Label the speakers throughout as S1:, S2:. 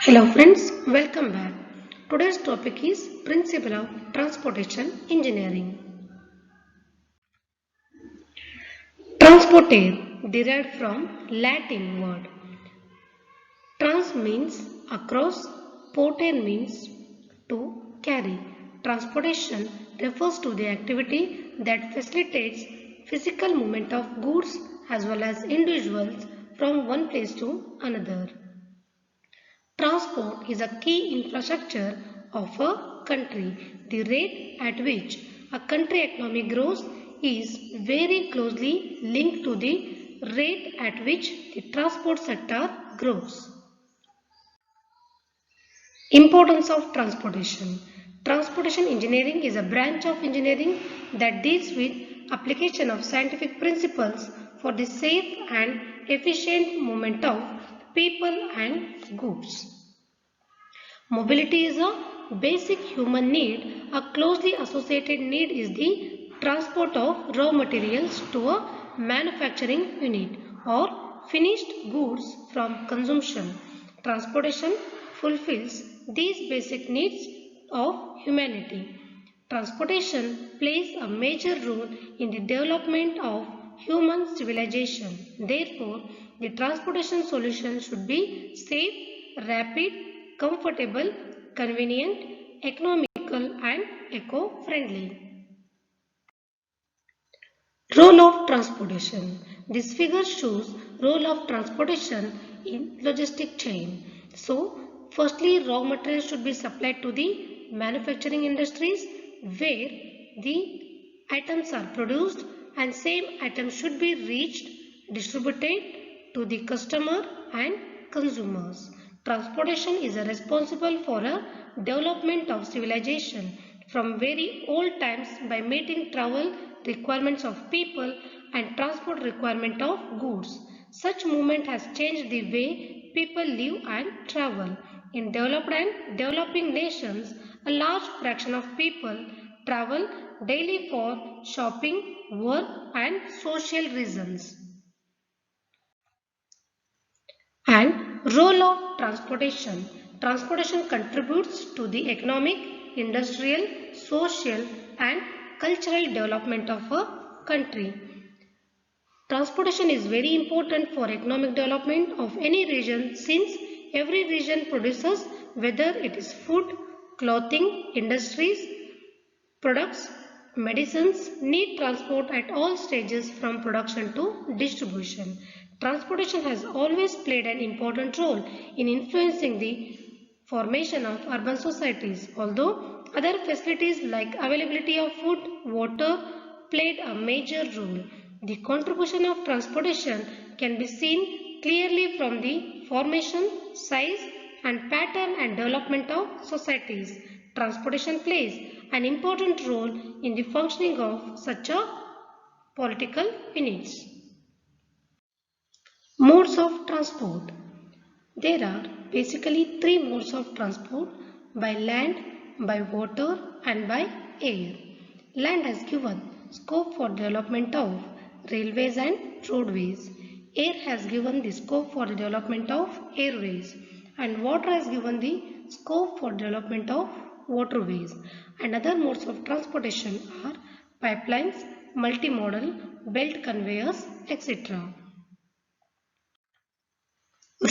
S1: Hello friends, welcome back. Today's topic is Principle of Transportation Engineering. Transportere derived from Latin word. Trans means across, portere means to carry. Transportation refers to the activity that facilitates physical movement of goods as well as individuals from one place to another. Transport is a key infrastructure of a country. The rate at which a country economy grows is very closely linked to the rate at which the transport sector grows. Importance of transportation. Transportation engineering is a branch of engineering that deals with application of scientific principles for the safe and efficient movement of people and goods. Mobility is a basic human need. A closely associated need is the transport of raw materials to a manufacturing unit or finished goods from consumption. Transportation fulfills these basic needs of humanity. Transportation plays a major role in the development of human civilization. Therefore, the transportation solution should be safe, rapid, comfortable, convenient, economical and eco-friendly. Role of transportation. This figure shows role of transportation in logistic chain. So, firstly, raw materials should be supplied to the manufacturing industries where the items are produced and same items should be reached, distributed to the customer and consumers. Transportation is responsible for a development of civilization from very old times by meeting travel requirements of people and transport requirement of goods. Such movement has changed the way people live and travel. In developed and developing nations, a large fraction of people travel daily for shopping, work and social reasons. And role of transportation. Transportation contributes to the economic, industrial, social and cultural development of a country. Transportation is very important for economic development of any region since every region produces, whether it is food, clothing, industries, products, medicines need transport at all stages from production to distribution. Transportation has always played an important role in influencing the formation of urban societies, although other facilities like availability of food, water played a major role. The contribution of transportation can be seen clearly from the formation, size and pattern and development of societies. Transportation plays an important role in the functioning of such a political units. Modes of transport. There are basically three modes of transport: by land, by water and by air. Land has given scope for development of railways and roadways. Air has given the scope for the development of airways, and water has given the scope for development of waterways. And other modes of transportation are pipelines, multimodal, belt conveyors, etc.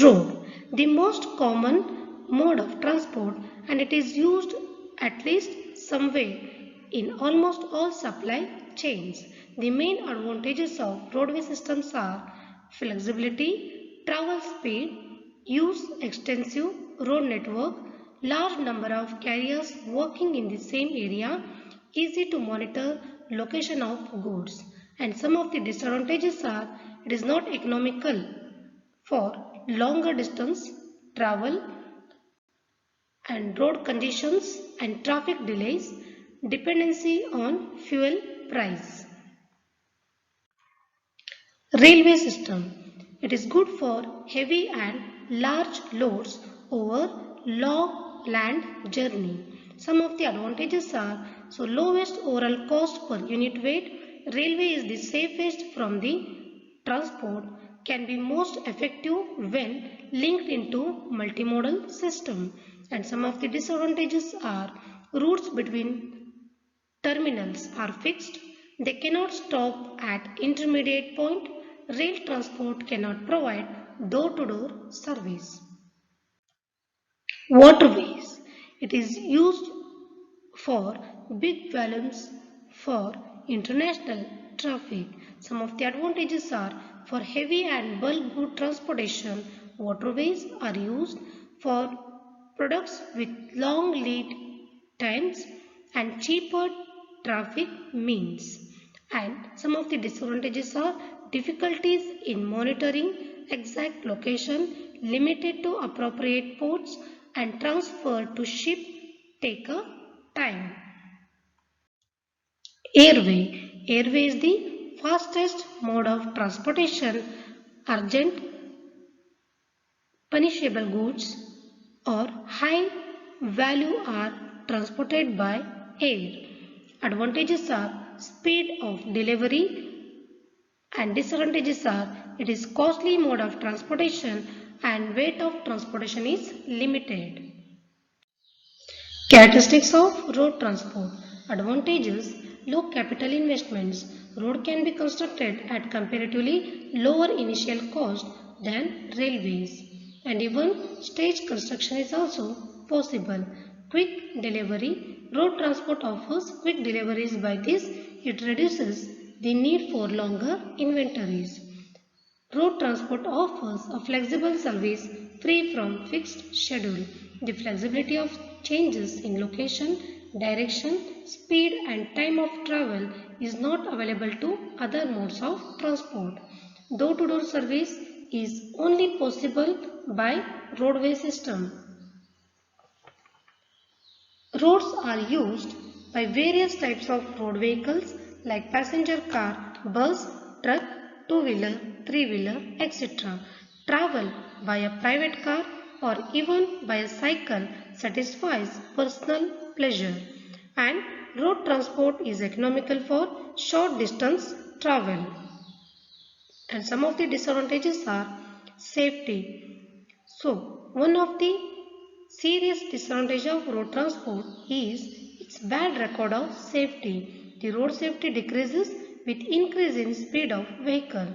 S1: Road, the most common mode of transport, and it is used at least some way in almost all supply chains. The main advantages of roadway systems are flexibility, travel speed, use extensive road network, large number of carriers working in the same area, easy to monitor location of goods. And some of the disadvantages are it is not economical for longer distance travel and road conditions and traffic delays, dependency on fuel price. Railway system. It is good for heavy and large loads over long land journey. Some of the advantages are lowest overall cost per unit weight. Railway is the safest from the transport. can be most effective when linked into multimodal system. And some of the disadvantages are routes between terminals are fixed. They cannot stop at intermediate point. Rail transport cannot provide door-to-door service. Waterways. It is used for big volumes for international traffic. Some of the advantages are for heavy and bulk good transportation. Waterways are used for products with long lead times and cheaper traffic means. And some of the disadvantages are difficulties in monitoring exact location, limited to appropriate ports, and transfer to ship take a time. Airway. Airway is the fastest mode of transportation. Urgent, punishable goods or high value are transported by air. Advantages are speed of delivery and disadvantages are it is costly mode of transportation and weight of transportation is limited. Characteristics of road transport. Advantages: low capital investments. Road can be constructed at comparatively lower initial cost than railways. And even stage construction is also possible. Quick delivery. Road transport offers quick deliveries. By this, it reduces the need for longer inventories. Road transport offers a flexible service free from fixed schedule. The flexibility of changes in location, direction, speed and time of travel is not available to other modes of transport. Door-to-door service is only possible by roadway system. Roads are used by various types of road vehicles like passenger car, bus, truck, two-wheeler, three-wheeler, etc. Travel by a private car or even by a cycle satisfies personal pleasure. And road transport is economical for short distance travel. And some of the disadvantages are safety. So, one of the serious disadvantage of road transport is its bad record of safety. The road safety decreases with increase in speed of vehicle.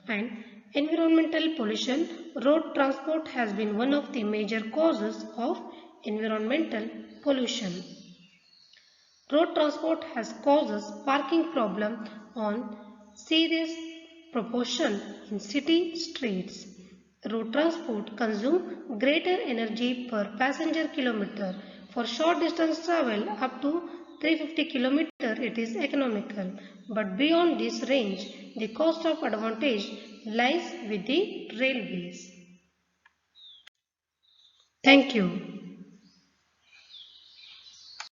S1: And environmental pollution. Road transport has been one of the major causes of environmental pollution. Road transport has causes parking problem on serious proportion in city streets. Road transport consume greater energy per passenger kilometer. For short distance travel up to 350 km it is economical. But beyond this range, the cost of advantage lies with the railways. Thank you.